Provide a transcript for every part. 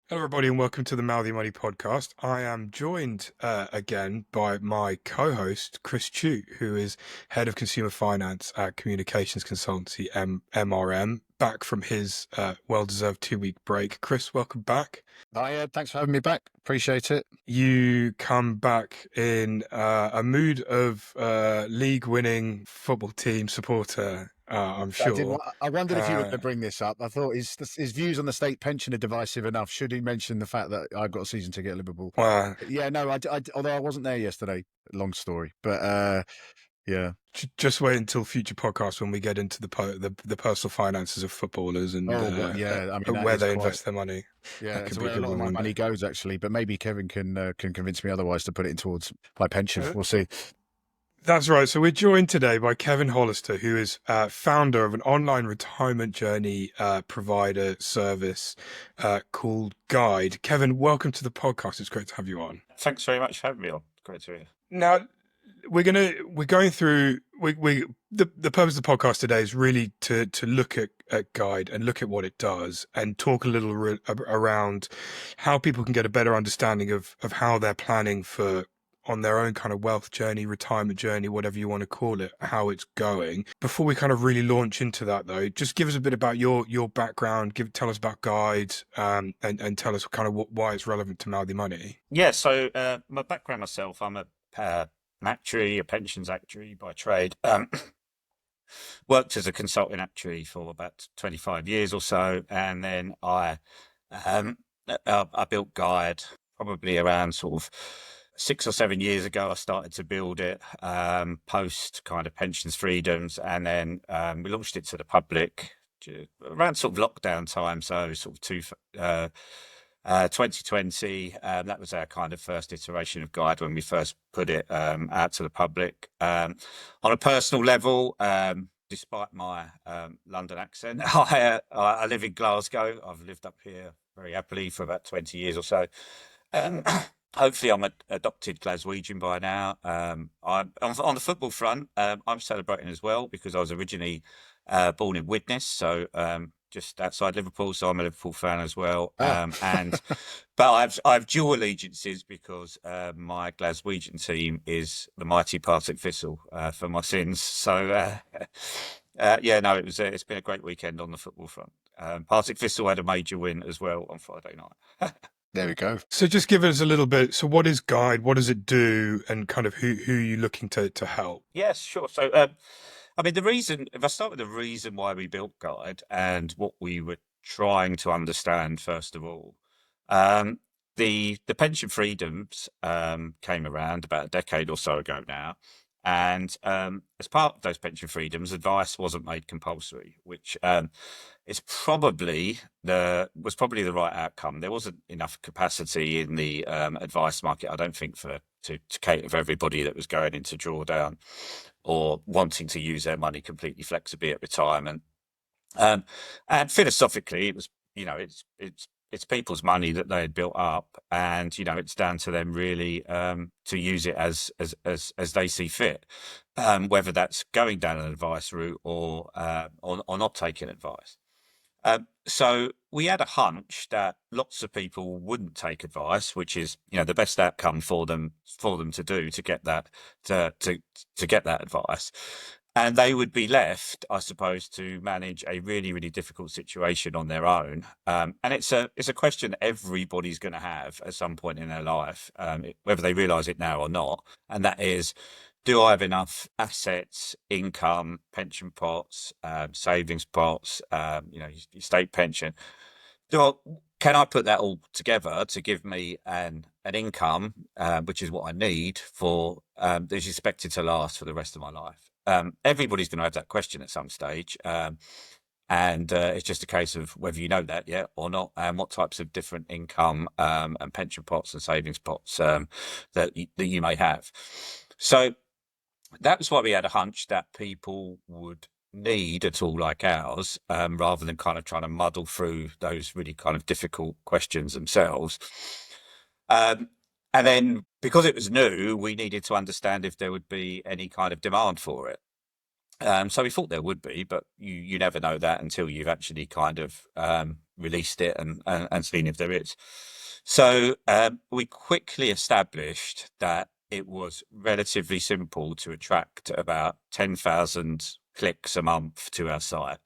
Hello, everybody, and welcome to the Mouthy Money podcast. I am joined again by my co-host Chris Tuite, who is head of consumer finance at communications consultancy MRM, back from his well-deserved 2-week break. Chris, welcome back. Hi, Ed. Thanks for having me back. Appreciate it. You come back in a mood of league-winning football team supporter, I'm I did. sure. I wondered if you were going Uh, to bring this up. I thought his views on the state pension are divisive enough. Should he mention the fact that I've got a season ticket at Liverpool? well, Yeah, no. Although I wasn't there yesterday. Long story, but yeah. Just wait until future podcasts when we get into the personal finances of footballers and Oh, well, yeah. I mean, that where is they quite. invest their money. Yeah, That it's could be a where a good lot of one my one day. money goes actually. But maybe Kevin can convince me otherwise to put it in towards my pension. Uh, We'll see. That's right. So we're joined today by Kevin Hollister, who is founder of an online retirement journey provider service called Guide. Kevin, welcome to the podcast. It's great to have you on. Thanks very much for having me on. Great to hear. Now, we're going through the purpose of the podcast today is really to look at Guide and look at what it does and talk a little around how people can get a better understanding of how they're planning for on their own kind of wealth journey, retirement journey, whatever you want to call it, how it's going. Before we kind of really launch into that though, just give us a bit about your background, tell us about Guide, and tell us kind of why it's relevant to Mouthy Money. Yeah, so my background myself, I'm an actuary, a pensions actuary by trade. Worked as a consulting actuary for about 25 years or so, and then um, I built Guide probably around sort of 6 or 7 years ago. I started to build it post kind of pensions freedoms, and then we launched it to the public around sort of lockdown time, so sort of 2020. That was our kind of first iteration of Guide when we first put it out to the public. On a personal level, despite my London accent, I live in Glasgow. I've lived up here very happily for about 20 years or so. Um, Hopefully, I'm an adopted Glaswegian by now. I'm on the football front. I'm celebrating as well because I was originally born in Widnes, so just outside Liverpool. So I'm a Liverpool fan as well. Ah, But I've dual allegiances because my Glaswegian team is the mighty Partick Thistle for my sins. So yeah, no, it's been a great weekend on the football front. Partick Thistle had a major win as well on Friday night. there we go. So just give us a little bit. So what is Guide? What does it do? And kind of who are you looking to help? Yes, sure. So, I mean, if I start with the reason why we built Guide and what we were trying to understand, first of all, um, the pension freedoms came around about a decade or so ago now. And as part of those pension freedoms, advice wasn't made compulsory, which was probably the right outcome. There wasn't enough capacity in the advice market, I don't think, to cater for everybody that was going into drawdown or wanting to use their money completely flexibly at retirement. And philosophically, it was, it's people's money that they had built up, and it's down to them really to use it as they see fit, whether that's going down an advice route or not taking advice. So we had a hunch that lots of people wouldn't take advice, which is, the best outcome for them to do to get that to get that advice, and they would be left, I suppose, to manage a really, really difficult situation on their own. And it's a question everybody's going to have at some point in their life, whether they realise it now or not, and that is, do I have enough assets, income, pension pots, savings pots, your state pension? Can I put that all together to give me an income, which is what I need for that's expected to last for the rest of my life? Everybody's going to have that question at some stage, and it's just a case of whether you know that yet or not, and what types of different income and pension pots and savings pots that you may have. So that was why we had a hunch that people would need a tool like ours, rather than kind of trying to muddle through those really kind of difficult questions themselves. Um, and then because it was new, we needed to understand if there would be any kind of demand for it. So we thought there would be, but you never know that until you've actually kind of released it and seen if there is. So we quickly established that it was relatively simple to attract about 10,000 clicks a month to our site.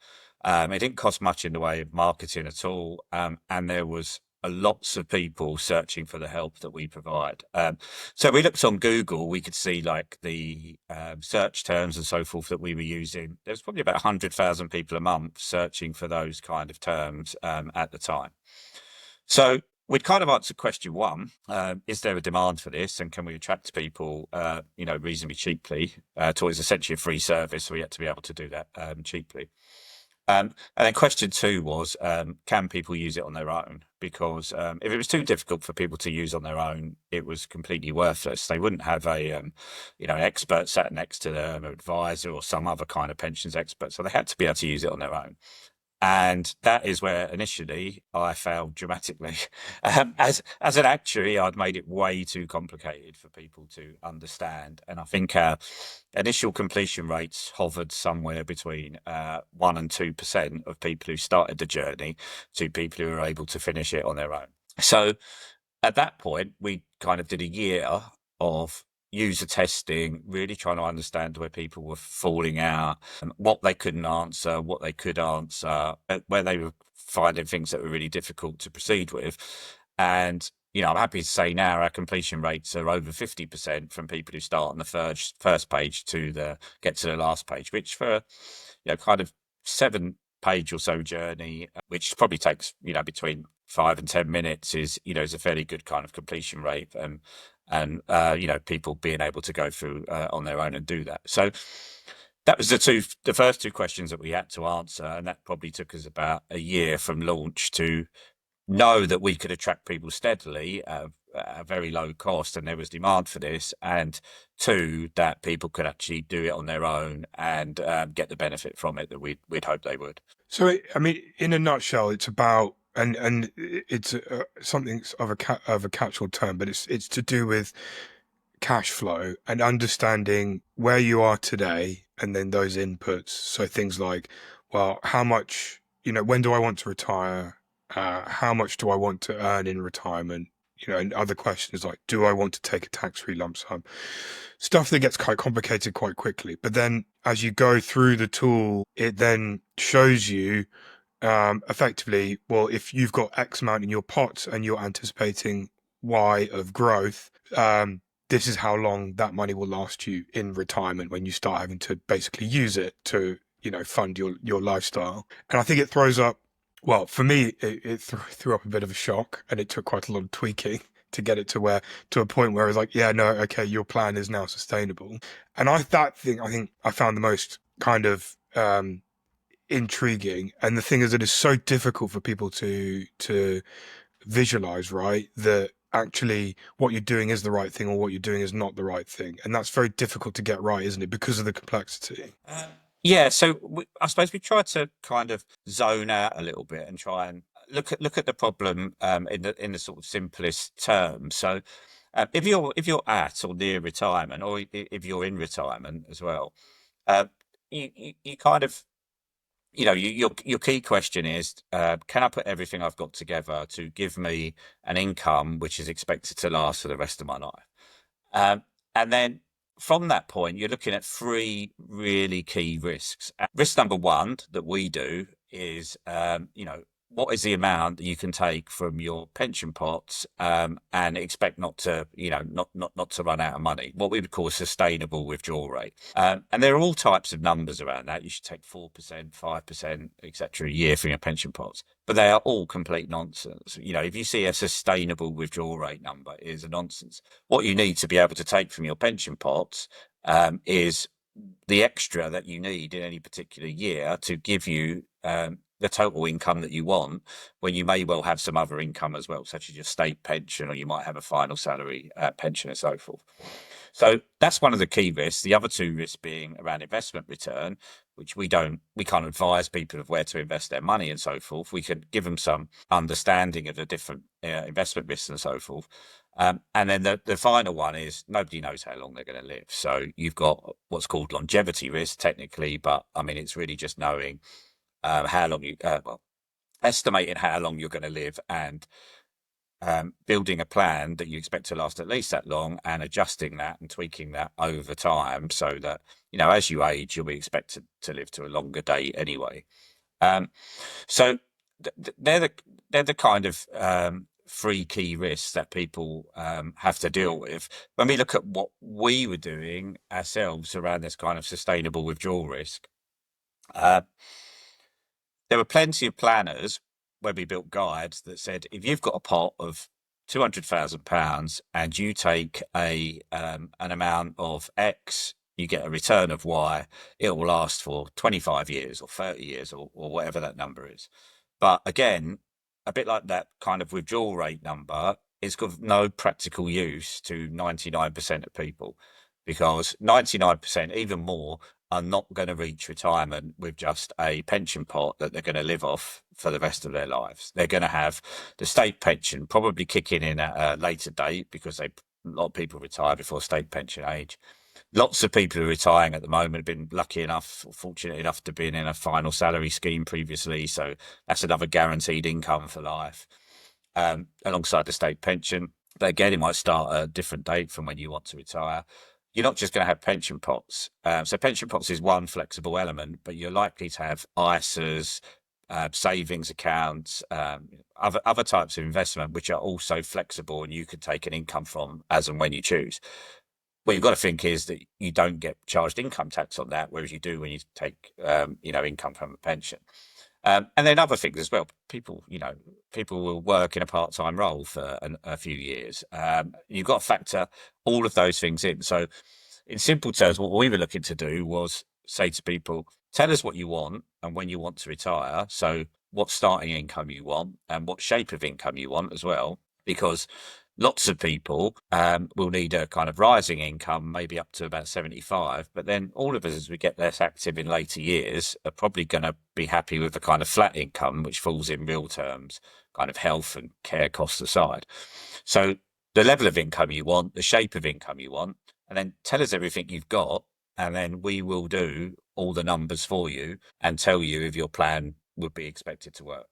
It didn't cost much in the way of marketing at all, and there was lots of people searching for the help that we provide. So we looked on Google, we could see like the search terms and so forth that we were using. There was probably about 100,000 people a month searching for those kind of terms at the time. So we'd kind of answered question one, is there a demand for this and can we attract people, reasonably cheaply? Tuite is essentially a free service, so we had to be able to do that cheaply. And then question two was, can people use it on their own? Because if it was too difficult for people to use on their own, it was completely worthless. They wouldn't have an expert sat next to them, an advisor or some other kind of pensions expert. So they had to be able to use it on their own. And that is where initially I failed dramatically. As an actuary, I'd made it way too complicated for people to understand. And I think our initial completion rates hovered somewhere between 1% and 2% of people who started the journey to people who were able to finish it on their own. So at that point, we kind of did a year of user testing, really trying to understand where people were falling out, what they couldn't answer, what they could answer, where they were finding things that were really difficult to proceed with. And, I'm happy to say now our completion rates are over 50% from people who start on the first page to get to the last page, which for, kind of 7-page or so journey, which probably takes, between 5 and 10 minutes is a fairly good kind of completion rate. And people being able to go through on their own and do that. So that was the first two questions that we had to answer, and that probably took us about a year from launch to know that we could attract people steadily at a very low cost, and there was demand for this, and two, that people could actually do it on their own and get the benefit from it that we'd hope they would. So, in a nutshell, it's about and it's something of a catch-all term, but it's to do with cash flow and understanding where you are today, and then those inputs. So things like, well, how much, when do I want to retire? How much do I want to earn in retirement? And other questions like, do I want to take a tax-free lump sum? Stuff that gets quite complicated quite quickly. But then as you go through the tool, it then shows you effectively, well, if you've got X amount in your pot and you're anticipating Y of growth, this is how long that money will last you in retirement when you start having to basically use it to, fund your lifestyle. And I think it throws up, well, for me, it threw up a bit of a shock, and it took quite a lot of tweaking to get it to a point where I was like, yeah, no, okay, your plan is now sustainable. And I think I found the most kind of intriguing. And the thing is, it is so difficult for people to visualize, right? That actually what you're doing is the right thing or what you're doing is not the right thing. And that's very difficult to get right, isn't it? Because of the complexity. Yeah, so I suppose we try to kind of zone out a little bit and try and look at the problem in the sort of simplest terms. So if you're at or near retirement, or if you're in retirement as well, you kind of your key question is, can I put everything I've got together to give me an income which is expected to last for the rest of my life? And then from that point, you're looking at 3 really key risks. Risk number 1 that we do is, what is the amount that you can take from your pension pots and expect not to run out of money? What we would call a sustainable withdrawal rate. And there are all types of numbers around that. You should take 4%, 5%, etc. a year from your pension pots, but they are all complete nonsense. If you see a sustainable withdrawal rate number, it is a nonsense. What you need to be able to take from your pension pots is the extra that you need in any particular year to give you the total income that you want, when you may well have some other income as well, such as your state pension, or you might have a final salary pension and so forth. So that's one of the key risks. The other 2 risks being around investment return, which we can't advise people of where to invest their money and so forth. We can give them some understanding of the different investment risks and so forth. And then the final one is nobody knows how long they're going to live. So you've got what's called longevity risk technically, but I mean, it's really just knowing how long estimating how long you're going to live and building a plan that you expect to last at least that long and adjusting that and tweaking that over time so that, as you age, you'll be expected to live to a longer date anyway. So they're the kind of three key risks that people have to deal with. When we look at what we were doing ourselves around this kind of sustainable withdrawal risk, there were plenty of planners when we built guides that said, if you've got a pot of £200,000 and you take an amount of X, you get a return of Y, it will last for 25 years or 30 years or whatever that number is. But again, a bit like that kind of withdrawal rate number, it's got no practical use to 99% of people, because 99%, even more, are not going to reach retirement with just a pension pot that they're going to live off for the rest of their lives. They're going to have the state pension probably kicking in at a later date, because a lot of people retire before state pension age. Lots of people who are retiring at the moment have been lucky enough or fortunate enough to be in a final salary scheme previously. So that's another guaranteed income for life, alongside the state pension. But again, it might start at a different date from when you want to retire. You're not just going to have pension pots. So pension pots is one flexible element, but you're likely to have ISAs, savings accounts, other types of investment, which are also flexible and you could take an income from as and when you choose. What you've got to think is that you don't get charged income tax on that, whereas you do when you take, income from a pension. And then other things as well. People will work in a part-time role for a few years. You've got to factor all of those things in. So in simple terms, what we were looking to do was say to people, tell us what you want and when you want to retire. So what starting income you want and what shape of income you want as well, because lots of people will need a kind of rising income, maybe up to about 75. But then all of us, as we get less active in later years, are probably going to be happy with the kind of flat income, which falls in real terms, kind of health and care costs aside. So the level of income you want, the shape of income you want, and then tell us everything you've got. And then we will do all the numbers for you and tell you if your plan would be expected to work.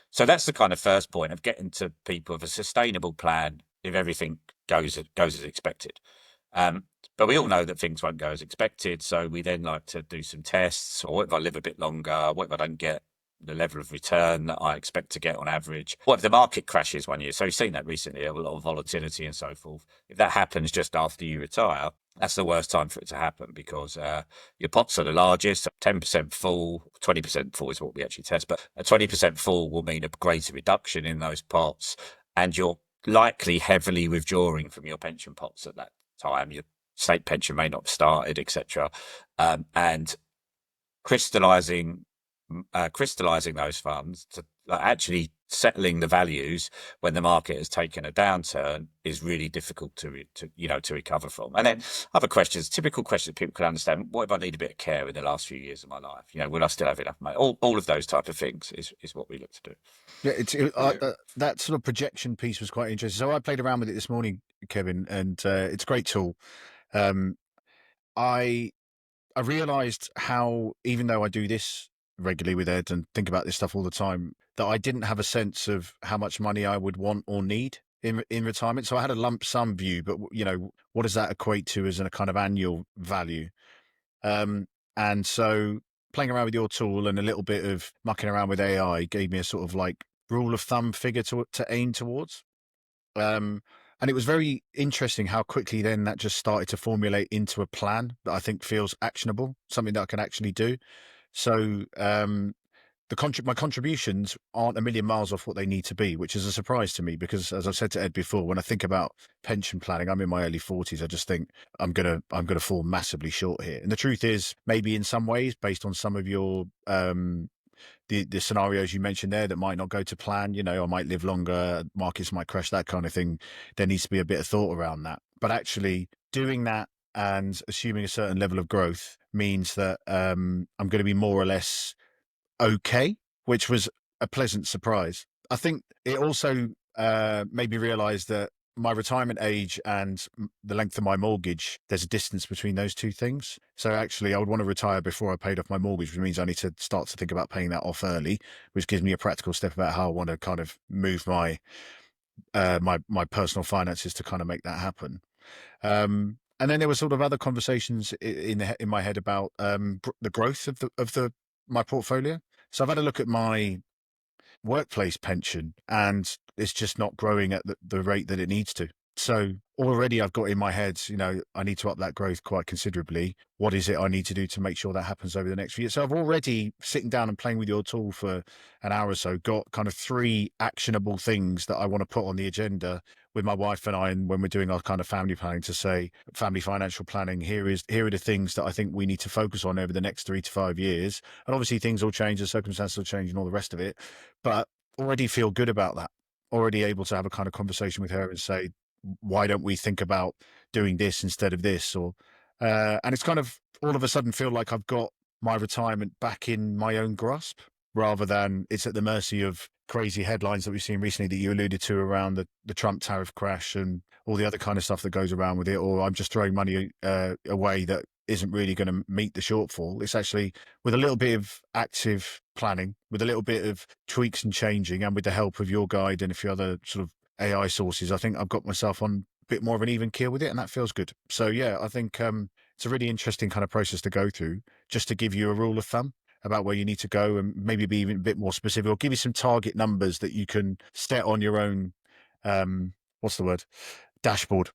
So that's the kind of first point of getting to people with a sustainable plan if everything goes as expected. But we all know that things won't go as expected. So we then like to do some tests. Or what if I live a bit longer? What if I don't get the level of return that I expect to get on average? What if the market crashes one year? So you've seen that recently, a lot of volatility and so forth. If that happens just after you retire, that's the worst time for it to happen, because your pots are the largest. 10% fall, 20% fall is what we actually test, but a 20% fall will mean a greater reduction in those pots, and you're likely heavily withdrawing from your pension pots at that time. Your state pension may not have started, etc. And crystallizing those funds to actually settling the values when the market has taken a downturn is really difficult to recover from. And then other questions, typical questions people can understand: what if I need a bit of care in the last few years of my life? Will I still have enough money? All of those type of things is what we look to do. Yeah, that sort of projection piece was quite interesting. So I played around with it this morning, Kevin, and it's a great tool. I realized how, even though I do this regularly with Ed and think about this stuff all the time, that I didn't have a sense of how much money I would want or need in retirement. So I had a lump sum view, but what does that equate to as a kind of annual value? And so playing around with your tool and a little bit of mucking around with AI gave me a sort of like rule of thumb figure to aim towards. And it was very interesting how quickly then that just started to formulate into a plan that I think feels actionable, something that I can actually do. So my contributions aren't a million miles off what they need to be, which is a surprise to me, because as I've said to Ed before, when I think about pension planning, I'm in my early 40s. I just think I'm gonna fall massively short here. And the truth is, maybe in some ways, based on some of your the scenarios you mentioned there that might not go to plan, I might live longer, markets might crash, that kind of thing. There needs to be a bit of thought around that. But actually doing that and assuming a certain level of growth means that I'm going to be more or less okay, which was a pleasant surprise. I think it also made me realize that my retirement age and the length of my mortgage, there's a distance between those two things. So actually, I would want to retire before I paid off my mortgage, which means I need to start to think about paying that off early, which gives me a practical step about how I want to kind of move my personal finances to kind of make that happen. And then there were sort of other conversations in my head about the growth of the my portfolio. So I've had a look at my workplace pension, and it's just not growing at the rate that it needs to. So already I've got in my head, I need to up that growth quite considerably. What is it I need to do to make sure that happens over the next few years? So I've already, sitting down and playing with your tool for an hour or so, got kind of 3 actionable things that I want to put on the agenda with my wife and I, and when we're doing our kind of family planning, to say, family financial planning, here are the things that I think we need to focus on over the next 3 to 5 years. And obviously things will change, the circumstances will change and all the rest of it, but already feel good about that. Already able to have a kind of conversation with her and say, why don't we think about doing this instead of this? Or and it's kind of all of a sudden feel like I've got my retirement back in my own grasp, rather than it's at the mercy of crazy headlines that we've seen recently that you alluded to around the Trump tariff crash and all the other kind of stuff that goes around with it. Or I'm just throwing money away that isn't really going to meet the shortfall. It's actually, with a little bit of active planning, with a little bit of tweaks and changing, and with the help of your guide and a few other sort of AI sources, I think I've got myself on a bit more of an even keel with it, and that feels good. So yeah, I think it's a really interesting kind of process to go through, just to give you a rule of thumb about where you need to go, and maybe be even a bit more specific, or give you some target numbers that you can set on your own, what's the word, dashboard,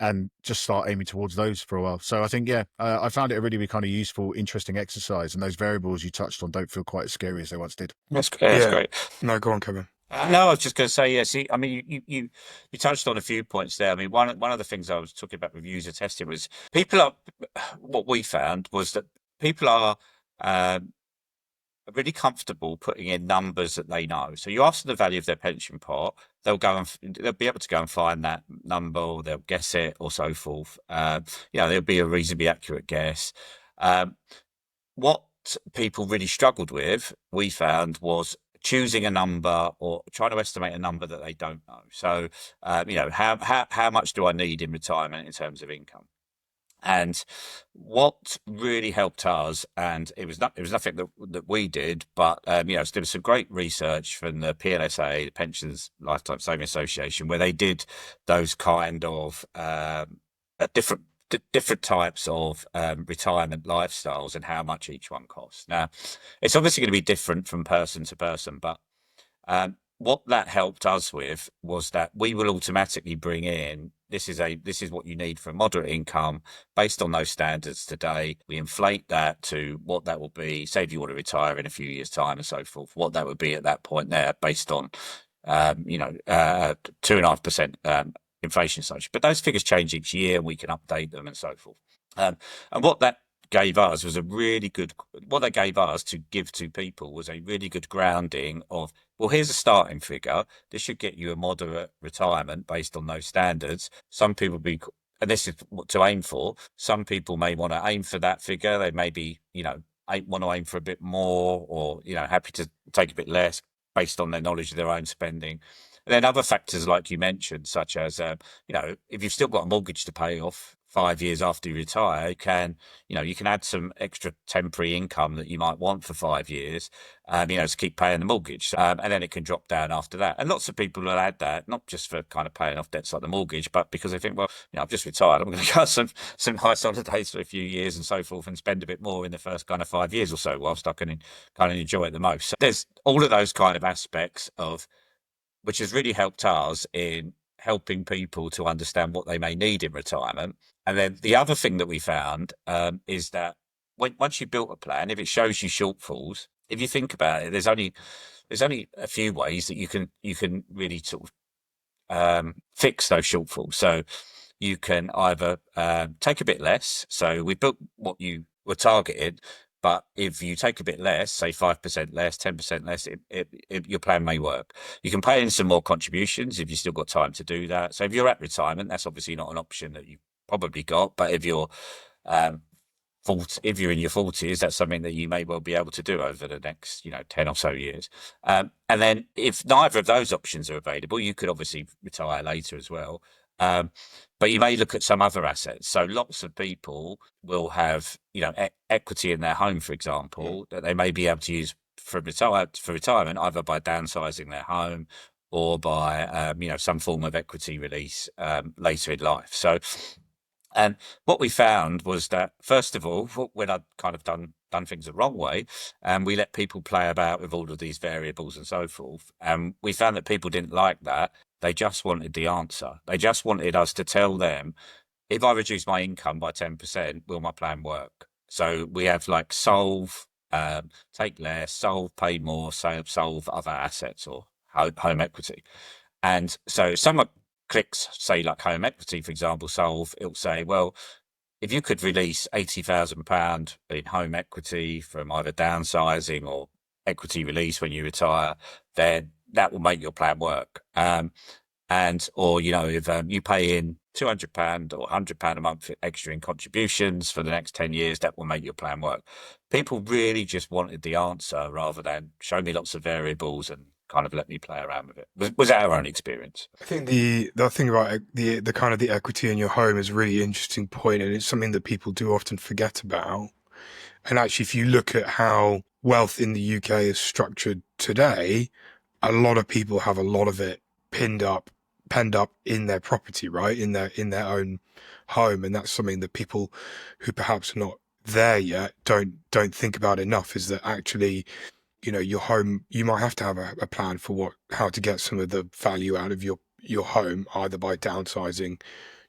and just start aiming towards those for a while. So I think, yeah, I found it a really kind of useful, interesting exercise, and those variables you touched on don't feel quite as scary as they once did. That's great. That's great. No, go on, Kevin. No, I was just going to say, yeah. See, I mean, you touched on a few points there. I mean, one of the things I was talking about with user testing was what we found was that people are really comfortable putting in numbers that they know. So you ask them the value of their pension pot, they'll be able to go and find that number, or they'll guess it, or so forth. There'll be a reasonably accurate guess. What people really struggled with, we found, was choosing a number or trying to estimate a number that they don't know. So, how much do I need in retirement in terms of income? And what really helped us, and it was nothing that we did, but so there was some great research from the PLSA, the Pensions Lifetime Saving Association, where they did those kind of different types of retirement lifestyles and how much each one costs. Now, it's obviously going to be different from person to person, but what that helped us with was that we will automatically bring in, this is what you need for a moderate income based on those standards today. We inflate that to what that will be, say if you want to retire in a few years' time and so forth, what that would be at that point there, based on 2.5% inflation such. But those figures change each year, and we can update them and so forth. And what that gave us was what they gave us to give to people was a really good grounding of, well, here's a starting figure. This should get you a moderate retirement based on those standards. Some people and this is what to aim for. Some people may want to aim for that figure. They may be, want to aim for a bit more, or, happy to take a bit less based on their knowledge of their own spending. And then other factors, like you mentioned, such as, if you've still got a mortgage to pay off 5 years after you retire, you can add some extra temporary income that you might want for 5 years, to keep paying the mortgage. And then it can drop down after that. And lots of people will add that, not just for kind of paying off debts like the mortgage, but because they think, well, I've just retired, I'm going to go some nice holidays for a few years and so forth, and spend a bit more in the first kind of 5 years or so, whilst I can kind of enjoy it the most. So there's all of those kind of aspects which has really helped us in helping people to understand what they may need in retirement. And then the other thing that we found is that once you've built a plan, if it shows you shortfalls, if you think about it, there's only a few ways that you can really sort of fix those shortfalls. So you can either take a bit less. So we built what you were targeted, but if you take a bit less, say 5% less, 10% less, your plan may work. You can pay in some more contributions if you've still got time to do that. So if you're at retirement, that's obviously not an option that you've probably got. But if you're if you're in your 40s, that's something that you may well be able to do over the next, 10 or so years. And then if neither of those options are available, you could obviously retire later as well. But you may look at some other assets. So lots of people will have, equity in their home, for example, that they may be able to use for retirement, either by downsizing their home or by, some form of equity release later in life. So, and what we found was that, first of all, when I'd kind of done things the wrong way, and we let people play about with all of these variables and so forth, and we found that people didn't like that. They just wanted the answer. They just wanted us to tell them, if I reduce my income by 10%, will my plan work? So we have like solve, take less, solve, pay more, solve other assets or home equity. And so someone clicks, say like home equity, for example, solve, it'll say, well, if you could release £80,000 in home equity from either downsizing or equity release when you retire, then that will make your plan work. Or, if you pay in £200 or £100 a month extra in contributions for the next 10 years, that will make your plan work. People really just wanted the answer rather than show me lots of variables and kind of let me play around with it. Was that our own experience? I think the thing about the kind of the equity in your home is a really interesting point, and it's something that people do often forget about. And actually, if you look at how wealth in the UK is structured today, a lot of people have a lot of it penned up in their property, right? In their own home. And that's something that people who perhaps are not there yet don't think about enough, is that actually, your home, you might have to have a plan for how to get some of the value out of your home, either by downsizing,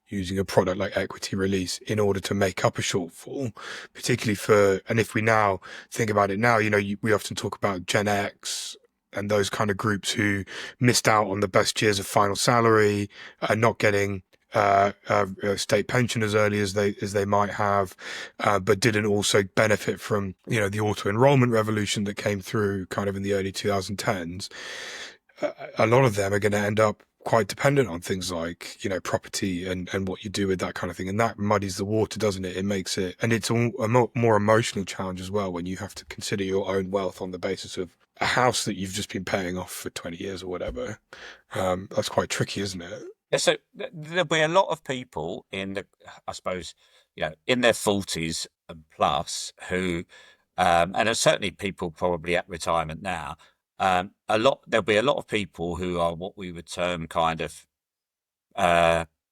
using a product like equity release in order to make up a shortfall, particularly and if we now think about it now, we often talk about Gen X and those kind of groups who missed out on the best years of final salary, not getting state pension as early as they might have, but didn't also benefit from, the auto enrollment revolution that came through kind of in the early 2010s. A lot of them are going to end up quite dependent on things like, property and what you do with that kind of thing. And that muddies the water, doesn't it? It makes it, and it's a more emotional challenge as well, when you have to consider your own wealth on the basis of a house that you've just been paying off for 20 years or whatever. That's quite tricky, isn't it? Yeah, so there'll be a lot of people I suppose, in their 40s and plus who, and there's certainly people probably at retirement now, there'll be a lot of people who are what we would term kind of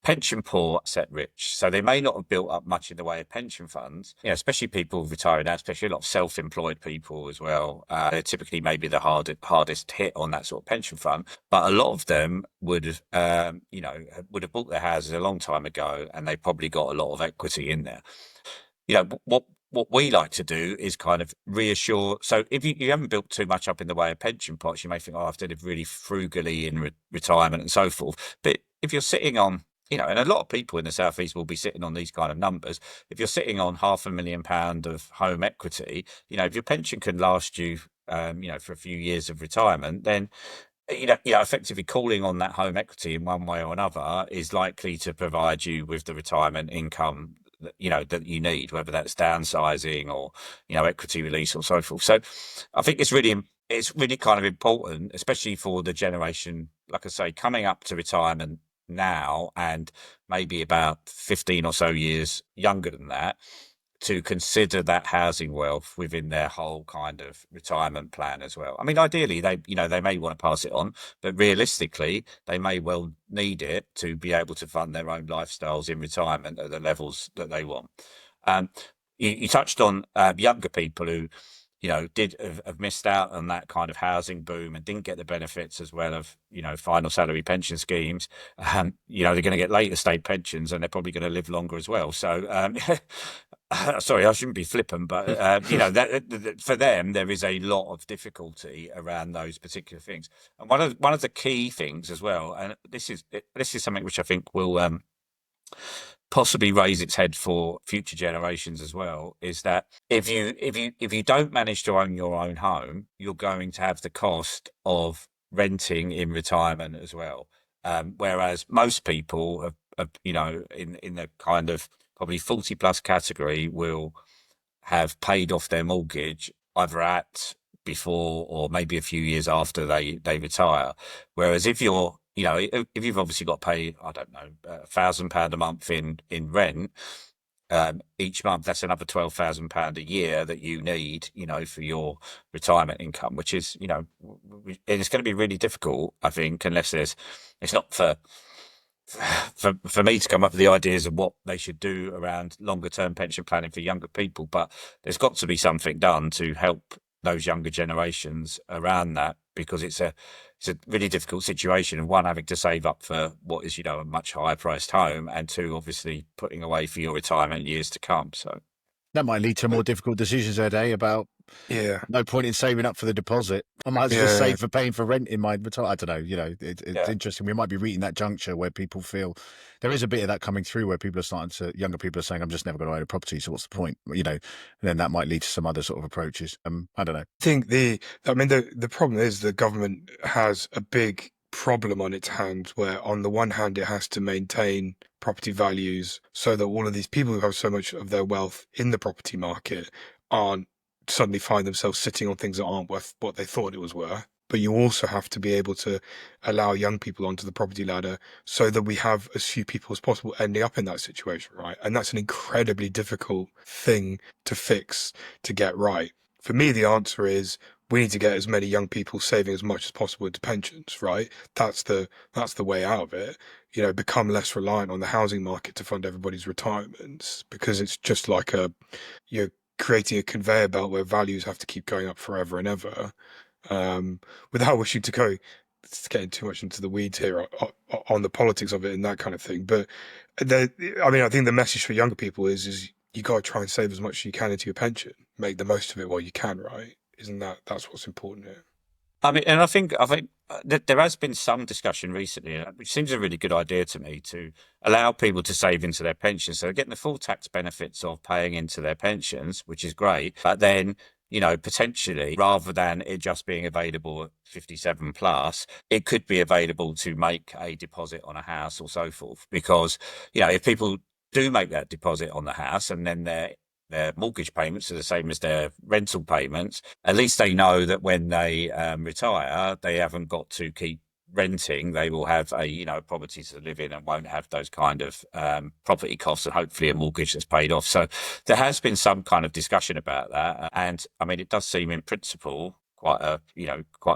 pension poor, asset rich. So they may not have built up much in the way of pension funds, especially people retiring now, especially a lot of self-employed people as well. They're typically maybe the hardest hit on that sort of pension fund. But a lot of them would have, would have bought their houses a long time ago, and they probably got a lot of equity in there. What we like to do is kind of reassure. So if you haven't built too much up in the way of pension pots, you may think, I've to live really frugally in retirement and so forth. But if you're sitting on, and a lot of people in the Southeast will be sitting on these kind of numbers. If you're sitting on £500,000 of home equity, if your pension can last you, for a few years of retirement, then effectively calling on that home equity in one way or another is likely to provide you with the retirement income that you need, whether that's downsizing or, equity release or so forth. So I think it's really kind of important, especially for the generation, like I say, coming up to retirement now and maybe about 15 or so years younger than that, to consider that housing wealth within their whole kind of retirement plan as well. I mean, ideally, they may want to pass it on, but realistically, they may well need it to be able to fund their own lifestyles in retirement at the levels that they want. You touched on younger people who, have missed out on that kind of housing boom and didn't get the benefits as well of, final salary pension schemes. They're going to get later state pensions, and they're probably going to live longer as well. So, sorry, I shouldn't be flippant, but for them, there is a lot of difficulty around those particular things. And one of the key things as well, and this is something which I think will possibly raise its head for future generations as well, is that if you don't manage to own your own home, you're going to have the cost of renting in retirement as well. Whereas most people have in the kind of probably 40 plus category will have paid off their mortgage either at before or maybe a few years after they retire. Whereas if you're, if you've obviously got to pay, I don't know, £1,000 a month in rent, each month, that's another £12,000 a year that you need, for your retirement income, which is, and it's going to be really difficult, I think, unless it's not for me to come up with the ideas of what they should do around longer term pension planning for younger people, but there's got to be something done to help those younger generations around that, because it's a really difficult situation, and one, having to save up for what is a much higher priced home, and two, obviously putting away for your retirement years to come. So that might lead to more difficult decisions, about Yeah. no point in saving up for the deposit. I might as well just save for paying for rent in my retirement. I don't know. It's interesting. We might be reaching that juncture where people feel there is a bit of that coming through, where people are younger people are saying, I'm just never going to own a property, so what's the point? And then that might lead to some other sort of approaches. I don't know. I think the problem is the government has a big problem on its hands, where on the one hand it has to maintain property values so that all of these people who have so much of their wealth in the property market aren't suddenly find themselves sitting on things that aren't worth what they thought it was worth. But you also have to be able to allow young people onto the property ladder so that we have as few people as possible ending up in that situation, right? And that's an incredibly difficult thing to fix, to get right. For me, the answer is we need to get as many young people saving as much as possible into pensions, right? That's the way out of it. Become less reliant on the housing market to fund everybody's retirements, because it's just like you're creating a conveyor belt where values have to keep going up forever and ever. Without wishing to go, it's getting too much into the weeds here on the politics of it and that kind of thing. But I think the message for younger people is you got to try and save as much as you can into your pension. Make the most of it while you can, right? That's what's important here? I think that there has been some discussion recently, which seems a really good idea to me, to allow people to save into their pensions. So they're getting the full tax benefits of paying into their pensions, which is great. But then, potentially, rather than it just being available at 57 plus, it could be available to make a deposit on a house or so forth. Because, if people do make that deposit on the house and then their mortgage payments are the same as their rental payments, at least they know that when they retire, they haven't got to keep renting. They will have a property to live in and won't have those kind of property costs, and hopefully a mortgage that's paid off. So there has been some kind of discussion about that, and it does seem in principle quite a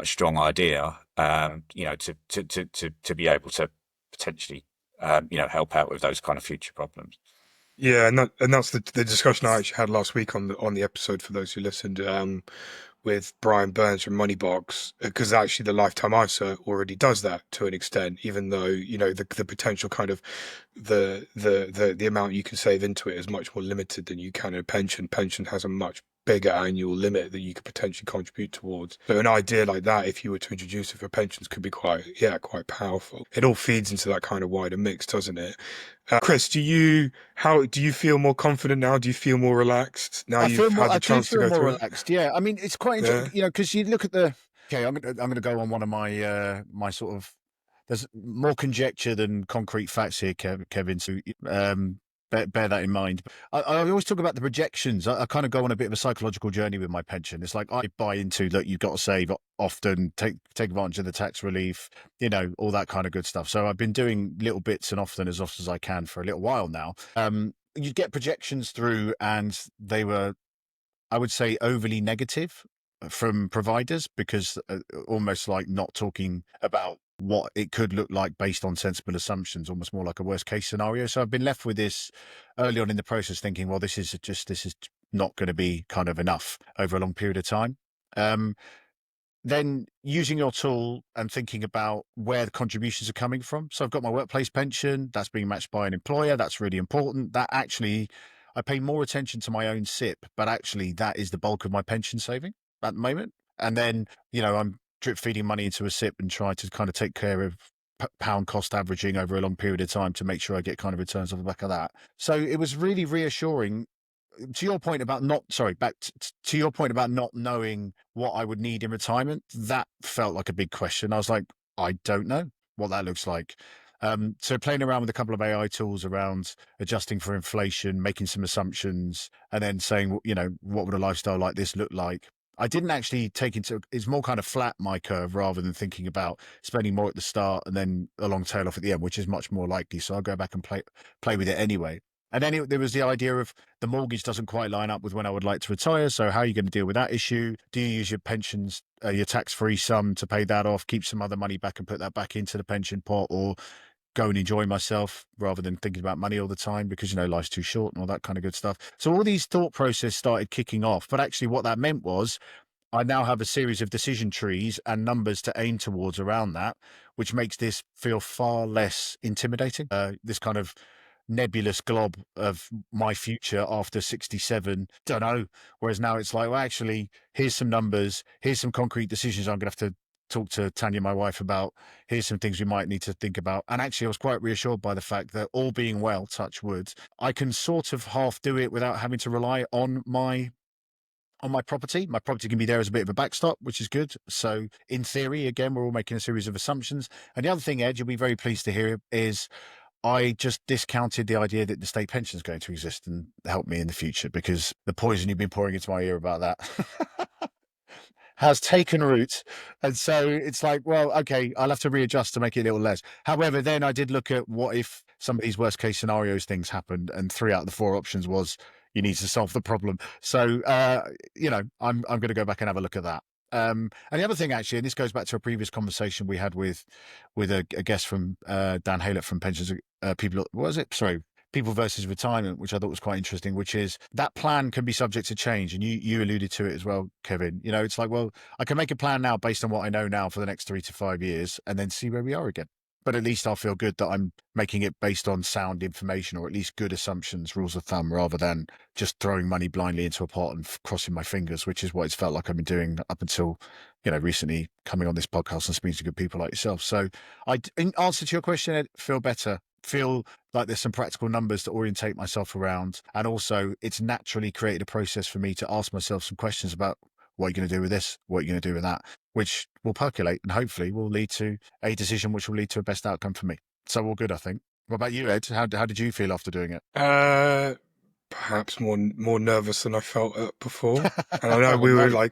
strong idea, to be able to potentially help out with those kind of future problems. Yeah, and that's the discussion I actually had last week on the episode, for those who listened, with Brian Burns from Moneybox, because actually the lifetime ISA already does that to an extent, even though the potential kind of the amount you can save into it is much more limited than you can in a pension. Pension has a much bigger annual limit that you could potentially contribute towards. So an idea like that, if you were to introduce it for pensions, could be quite powerful. It all feeds into that kind of wider mix, doesn't it? Chris, do you feel more confident now? Do you feel more relaxed now you've had the chance to go through it? Relaxed. Yeah, it's quite interesting, because you look at I'm going to go on one of my my sort of, there's more conjecture than concrete facts here, Kevin. So bear that in mind. I always talk about the projections. I kind of go on a bit of a psychological journey with my pension. It's like I buy into that you've got to save often, take advantage of the tax relief, all that kind of good stuff. So I've been doing little bits and often as I can for a little while now. You get projections through, and they were, I would say, overly negative from providers, because almost like not talking about what it could look like based on sensible assumptions, almost more like a worst case scenario. So I've been left with this early on in the process thinking, well, this is not going to be kind of enough over a long period of time. Then using your tool and thinking about where the contributions are coming from. So I've got my workplace pension that's being matched by an employer. That's really important. That actually, I pay more attention to my own SIP, but actually that is the bulk of my pension saving at the moment. And then, I'm drip feeding money into a SIP and try to kind of take care of pound cost averaging over a long period of time to make sure I get kind of returns off the back of that. So it was really reassuring. To your point about to your point about not knowing what I would need in retirement, that felt like a big question. I was like, I don't know what that looks like. So playing around with a couple of AI tools around adjusting for inflation, making some assumptions, and then saying, what would a lifestyle like this look like? I didn't actually take into, it's more kind of flat my curve rather than thinking about spending more at the start and then a long tail off at the end, which is much more likely. So I'll go back and play with it anyway. And then there was the idea of the mortgage doesn't quite line up with when I would like to retire. So how are you going to deal with that issue? Do you use your pensions, your tax-free sum to pay that off, keep some other money back and put that back into the pension pot, or go and enjoy myself rather than thinking about money all the time because, life's too short and all that kind of good stuff. So all these thought process started kicking off. But actually what that meant was I now have a series of decision trees and numbers to aim towards around that, which makes this feel far less intimidating. This kind of nebulous glob of my future after 67, don't know. Whereas now it's like, well, actually, here's some numbers, here's some concrete decisions I'm going to have to talk to Tanya, my wife, about. Here's some things we might need to think about. And actually, I was quite reassured by the fact that all being well, touch wood, I can sort of half do it without having to rely on my property. My property can be there as a bit of a backstop, which is good. So in theory, again, we're all making a series of assumptions. And the other thing, Ed, you'll be very pleased to hear, is I just discounted the idea that the state pension is going to exist and help me in the future, because the poison you've been pouring into my ear about that has taken root. And so it's like, well, okay, I'll have to readjust to make it a little less. However, then I did look at what if some of these worst case scenarios things happened, and 3 out of the 4 options was you need to solve the problem. So, I'm going to go back and have a look at that. And the other thing, actually, and this goes back to a previous conversation we had with a guest from Dan Haylett from Pensions People. What was it? Sorry, People versus Retirement, which I thought was quite interesting. Which is that plan can be subject to change, and you alluded to it as well, Kevin. It's like, well, I can make a plan now based on what I know now for the next 3 to 5 years, and then see where we are again. But at least I'll feel good that I'm making it based on sound information, or at least good assumptions, rules of thumb, rather than just throwing money blindly into a pot and crossing my fingers, which is what it's felt like I've been doing up until, recently coming on this podcast and speaking to good people like yourself. So in answer to your question, Ed, feel better. Feel like there's some practical numbers to orientate myself around. And also it's naturally created a process for me to ask myself some questions about what are you going to do with this? What are you going to do with that? Which will percolate and hopefully will lead to a decision which will lead to a best outcome for me. So all good, I think. What about you, Ed? How did you feel after doing it? Perhaps more nervous than I felt before. And I know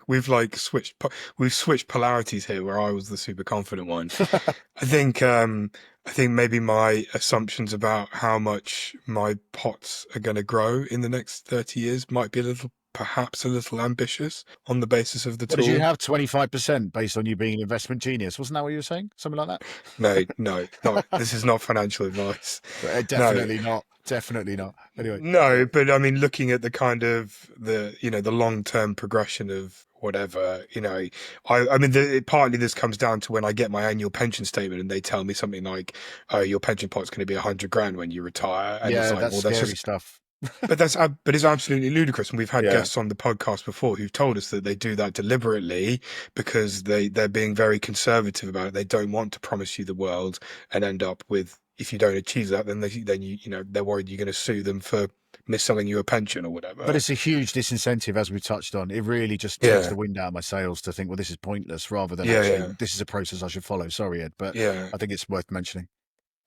we've switched polarities here, where I was the super confident one. I think maybe my assumptions about how much my pots are going to grow in the next 30 years might be perhaps a little ambitious on the basis of the tool. Did you have 25% based on you being an investment genius? Wasn't that what you were saying? Something like that? No, this is not financial advice. Definitely not. Definitely not. Anyway. No, but I mean, looking at the kind of the long-term progression of whatever, I mean, partly this comes down to when I get my annual pension statement and they tell me something like, "Oh, your pension pot's going to be 100 grand when you retire," and yeah, it's like, that's scary stuff. but it's absolutely ludicrous. And we've had guests on the podcast before who've told us that they do that deliberately because they're being very conservative about it. They don't want to promise you the world and end up with, if you don't achieve that, then they're worried you're going to sue them for mis-selling you a pension or whatever. But it's a huge disincentive, as we touched on. It really just takes the wind out of my sails to think, well, this is pointless, rather than this is a process I should follow. Sorry, Ed, but I think it's worth mentioning.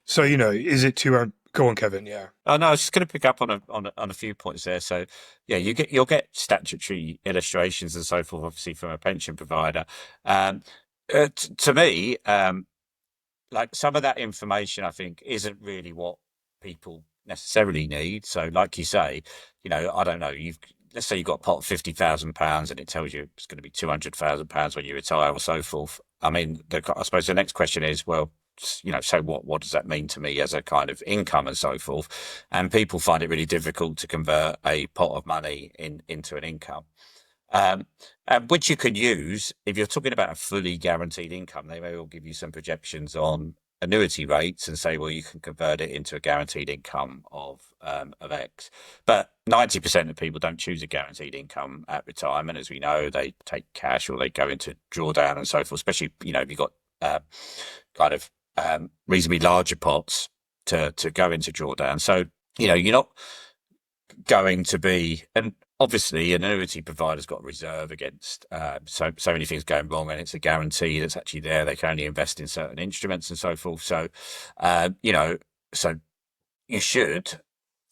So, is it too... Go on, Kevin. Yeah. Oh no, I was just going to pick up on a few points there. So, yeah, you'll get statutory illustrations and so forth, obviously from a pension provider. To me, like some of that information, I think, isn't really what people necessarily need. So, like you say, I don't know. Let's say you've got a pot of £50,000 and it tells you it's going to be £200,000 when you retire or so forth. I mean, I suppose the next question is, well, so what does that mean to me as a kind of income and so forth? And people find it really difficult to convert a pot of money into an income, which you can use if you're talking about a fully guaranteed income. They may well give you some projections on annuity rates and say, well, you can convert it into a guaranteed income of X. But 90% of people don't choose a guaranteed income at retirement. As we know, they take cash or they go into drawdown and so forth, especially, if you've got kind of reasonably larger pots to go into drawdown. So, you're not going to be, and obviously an annuity provider's got a reserve against so many things going wrong, and it's a guarantee that's actually there. They can only invest in certain instruments and so forth. So, so you should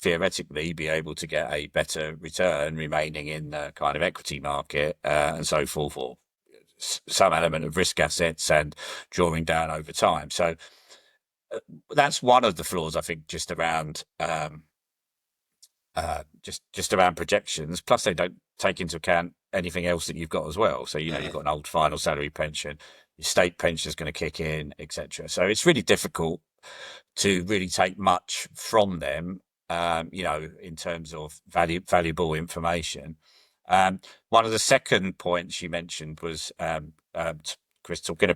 theoretically be able to get a better return remaining in the kind of equity market and so forth, or some element of risk assets and drawing down over time. So that's one of the flaws, I think, just around just around projections. Plus, they don't take into account anything else that you've got as well. So you've got an old final salary pension, your state pension is going to kick in, etc. So it's really difficult to really take much from them, in terms of valuable information. One of the second points you mentioned was, Chris, talking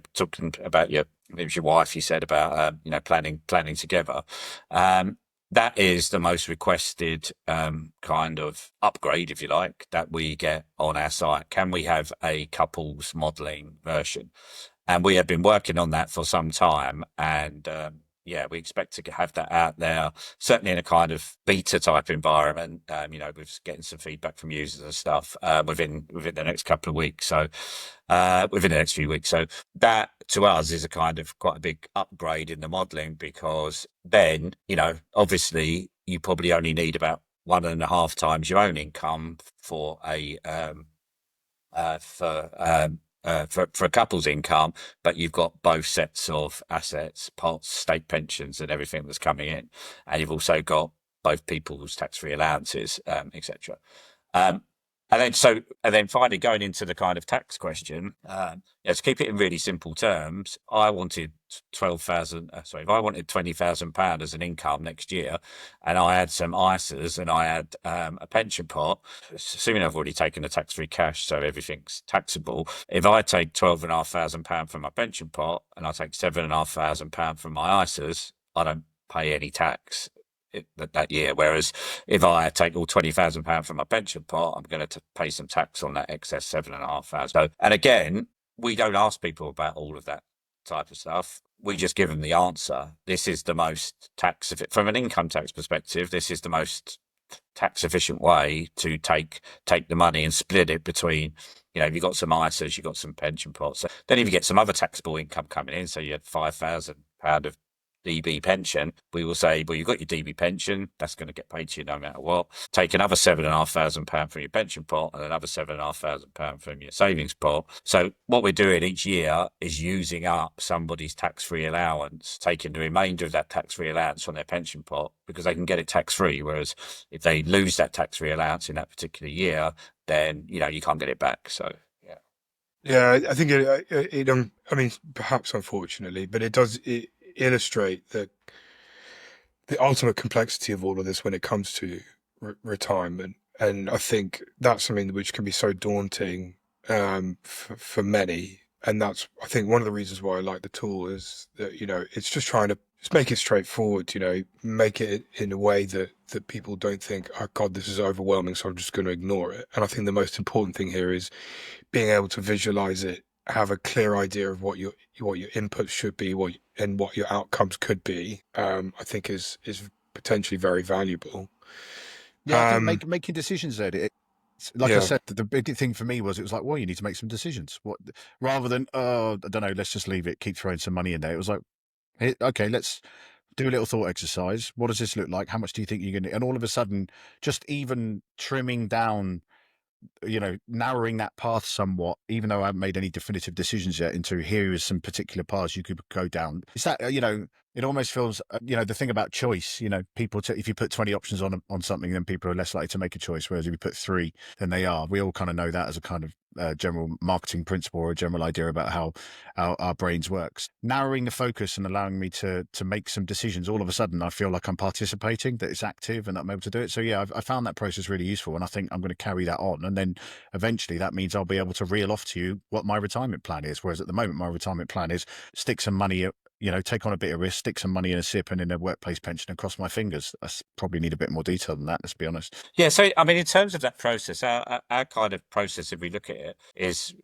about it was your wife, you said about, planning together. That is the most requested kind of upgrade, if you like, that we get on our site. Can we have a couples modelling version? And we have been working on that for some time. And we expect to have that out there, certainly in a kind of beta type environment, with getting some feedback from users and stuff within the next couple of weeks. So within the next few weeks. So that to us is a kind of quite a big upgrade in the modelling, because then, obviously you probably only need about 1.5 times your own income for a for a couple's income, but you've got both sets of assets, pots, state pensions, and everything that's coming in, and you've also got both people's tax-free allowances, etc. And then finally going into the kind of tax question, to keep it in really simple terms, I wanted if I wanted £20,000 as an income next year, and I had some ISAs and I had a pension pot, assuming I've already taken the tax-free cash, so everything's taxable. If I take £12,500 from my pension pot and I take £7,500 from my ISAs, I don't pay any tax that year. Whereas if I take all £20,000 from my pension pot, I'm going to pay some tax on that excess 7,500. So, and again, we don't ask people about all of that type of stuff. We just give them the answer. This is the most from an income tax perspective. This is the most tax efficient way to take the money and split it between, if you've got some ISAs, you've got some pension pots. So then if you get some other taxable income coming in, so you had £5,000 of DB pension, we will say, well, you've got your DB pension, that's going to get paid to you no matter what. Take another £7,500 from your pension pot and another £7,500 from your savings pot. So what we're doing each year is using up somebody's tax-free allowance, taking the remainder of that tax-free allowance from their pension pot, because they can get it tax-free. Whereas if they lose that tax-free allowance in that particular year, then, you can't get it back. So, yeah. Yeah, I think I mean, perhaps unfortunately, but it does illustrate the ultimate complexity of all of this when it comes to retirement. And I think that's something which can be so daunting for many. And that's, I think, one of the reasons why I like the tool is that, it's just trying to just make it straightforward, make it in a way that people don't think, oh God, this is overwhelming, so I'm just going to ignore it. And I think the most important thing here is being able to visualize it, have a clear idea of what your inputs should be, and what your outcomes could be. I think is potentially very valuable. Yeah, I think making decisions there. Like Yeah. I said, the big thing for me was, it was like, well, you need to make some decisions. Rather than, I don't know, let's just leave it, keep throwing some money in there. It was like, hey, okay, let's do a little thought exercise. What does this look like? How much do you think you're going to? And all of a sudden, just even trimming down, narrowing that path somewhat, even though I haven't made any definitive decisions yet, into here is some particular paths you could go down. Is that, it almost feels, the thing about choice, people, if you put 20 options on something, then people are less likely to make a choice. Whereas if you put 3, then they are. We all kind of know that as a kind of general marketing principle, or a general idea about how our brains works. Narrowing the focus and allowing me to make some decisions, all of a sudden I feel like I'm participating, that it's active and that I'm able to do it. So yeah, I found that process really useful, and I think I'm going to carry that on. And then eventually that means I'll be able to reel off to you what my retirement plan is. Whereas at the moment, my retirement plan is stick some money, take on a bit of risk, stick some money in a SIP and in a workplace pension, and cross my fingers. I probably need a bit more detail than that, let's be honest. Yeah, so I mean, in terms of that process, our kind of process, if we look at it, is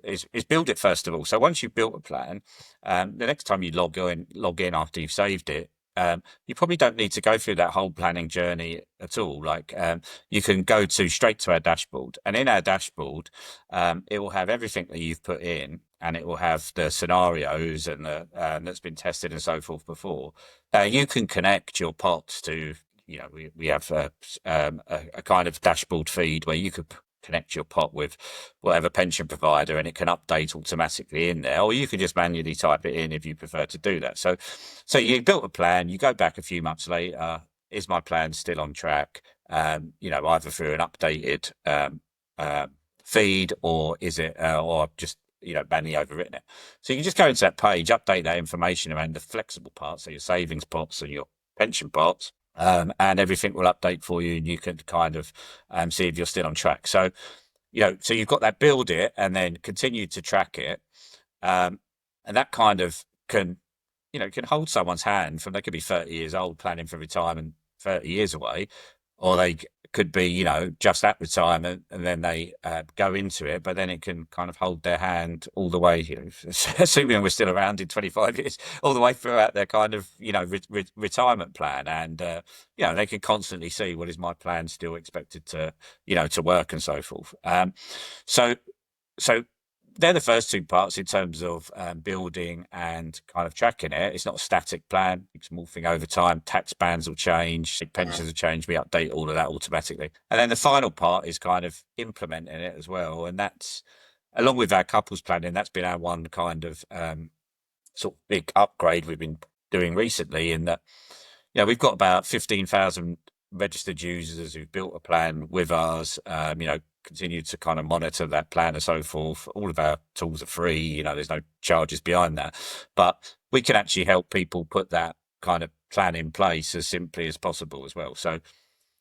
build it first of all. So once you've built a plan, the next time you log in after you've saved it, you probably don't need to go through that whole planning journey at all. Like you can go straight to our dashboard, and in our dashboard, it will have everything that you've put in, and it will have the scenarios and the that's been tested and so forth before. You can connect your pots to, we have a kind of dashboard feed where you could connect your pot with whatever pension provider, and it can update automatically in there, or you can just manually type it in if you prefer to do that. So you built a plan, you go back a few months later, is my plan still on track? Either through an updated feed, or is it, or I've just, manually overwritten it. So you can just go into that page, update that information around the flexible parts, so your savings pots and your pension pots, and everything will update for you, and you can kind of see if you're still on track. So, so you've got that, build it and then continue to track it. And that kind of can hold someone's hand from, they could be 30 years old planning for retirement 30 years away, or they could be, just at retirement and then they go into it, but then it can kind of hold their hand all the way, assuming we're still around in 25 years, all the way throughout their kind of, retirement plan. And, they can constantly see, what is my plan still expected to, to work, and so forth. So they're the first two parts in terms of building and kind of tracking it. It's not a static plan. It's morphing over time. Tax bands will change, pensions will change. We update all of that automatically. And then the final part is kind of implementing it as well. And that's, along with our couples planning, that's been our one kind of sort of big upgrade we've been doing recently, in that, we've got about 15,000 registered users who've built a plan with us, continue to kind of monitor that plan and so forth. All of our tools are free, there's no charges behind that, but we can actually help people put that kind of plan in place as simply as possible as well. So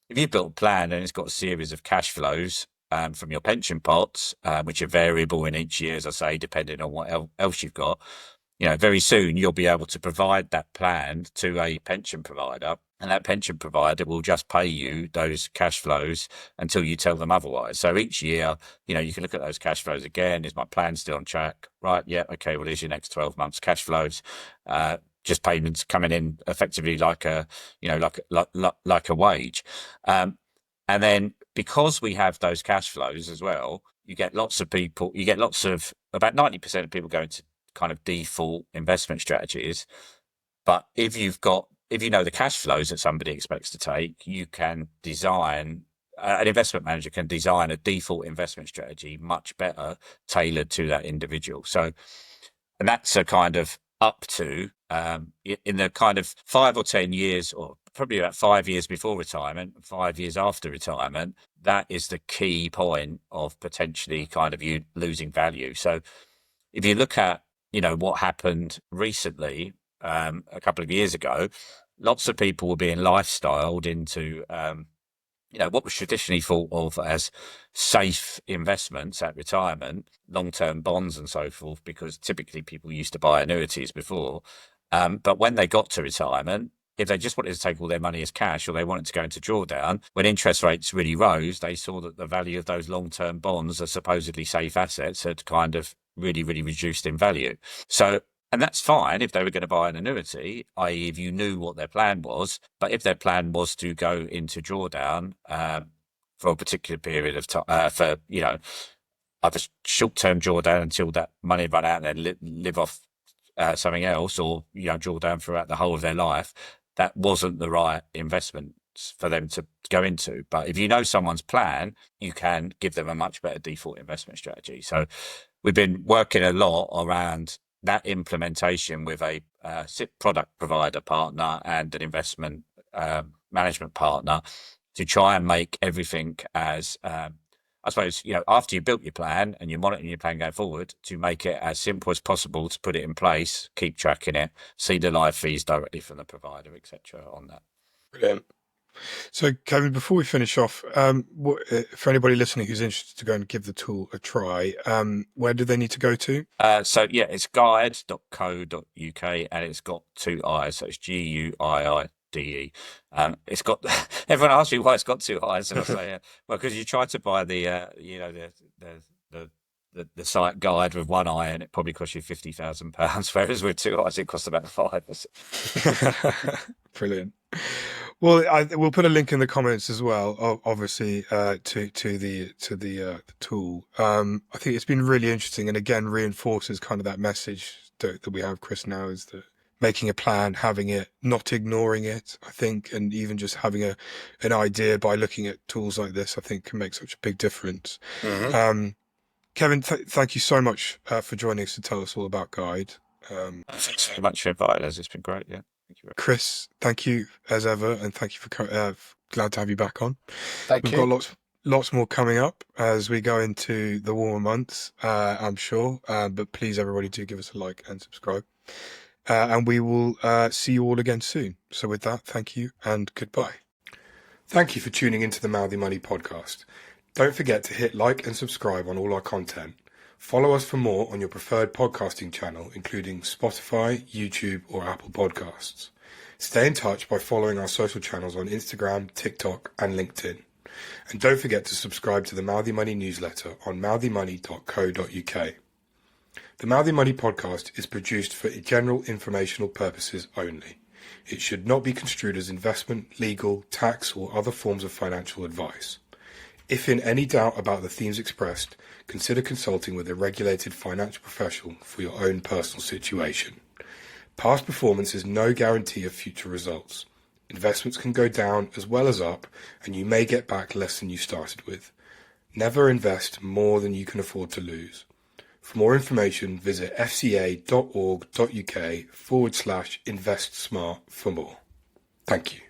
if you've built a plan and it's got a series of cash flows from your pension pots, which are variable in each year, as I say, depending on what else you've got, very soon you'll be able to provide that plan to a pension provider, and that pension provider will just pay you those cash flows until you tell them otherwise. So each year, you can look at those cash flows again. Is my plan still on track? Right. Yeah. Okay. Well, here's your next 12 months cash flows. Just payments coming in effectively like a, like a wage. And then, because we have those cash flows as well, you get lots of people, about 90% of people going to kind of default investment strategies. But if you know the cash flows that somebody expects to take, you can design, an investment manager can design a default investment strategy much better tailored to that individual. So, and that's a kind of up to, in the kind of 5 or 10 years, or probably about 5 years before retirement, 5 years after retirement, that is the key point of potentially kind of you losing value. So if you look at, what happened recently, a couple of years ago, lots of people were being lifestyled into, what was traditionally thought of as safe investments at retirement, long-term bonds and so forth, because typically people used to buy annuities before. But when they got to retirement, if they just wanted to take all their money as cash, or they wanted to go into drawdown, when interest rates really rose, they saw that the value of those long-term bonds, as supposedly safe assets, had kind of really, really reduced in value. So, and that's fine if they were going to buy an annuity, i.e. if you knew what their plan was. But if their plan was to go into drawdown for a particular period of time, for, either short-term drawdown until that money run out and then live off something else, or, draw down throughout the whole of their life, that wasn't the right investment for them to go into. But if you know someone's plan, you can give them a much better default investment strategy. So we've been working a lot around that implementation with a SIP product provider partner and an investment management partner, to try and make everything as, I suppose, after you built your plan and you're monitoring your plan going forward, to make it as simple as possible to put it in place, keep tracking it, see the live fees directly from the provider, etc. on that. Brilliant. So, Kevin, before we finish off, for anybody listening who's interested to go and give the tool a try, where do they need to go to? It's guide.co.uk, and it's got 2 I's, so it's Guiide. It's got, everyone asks me why it's got 2 I's, and I say, well, because you try to buy the the site Guide with one eye, and it probably costs you £50,000, whereas with two eyes it costs about 5. Brilliant. Well, we'll put a link in the comments as well, obviously, to the tool. I think it's been really interesting, and again reinforces kind of that message that we have, Chris, now, is that making a plan, having it, not ignoring it, I think, and even just having an idea by looking at tools like this, I think can make such a big difference. Mm-hmm. Kevin, thank you so much for joining us to tell us all about Guide. Thanks very much for inviting us. It's been great. Yeah. Thank you. Chris, thank you as ever, and thank you for glad to have you back on. Thank We've you. got lots more coming up as we go into the warmer months, I'm sure. But please, everybody, do give us a like and subscribe. And we will see you all again soon. So with that, thank you and goodbye. Thank you for tuning into the Mouthy Money podcast. Don't forget to hit like and subscribe on all our content. Follow us for more on your preferred podcasting channel, including Spotify, YouTube, or Apple Podcasts. Stay in touch by following our social channels on Instagram, TikTok, and LinkedIn. And don't forget to subscribe to the Mouthy Money newsletter on mouthymoney.co.uk. The Mouthy Money podcast is produced for general informational purposes only. It should not be construed as investment, legal, tax, or other forms of financial advice. If in any doubt about the themes expressed, consider consulting with a regulated financial professional for your own personal situation. Past performance is no guarantee of future results. Investments can go down as well as up, and you may get back less than you started with. Never invest more than you can afford to lose. For more information, visit fca.org.uk/investsmart for more. Thank you.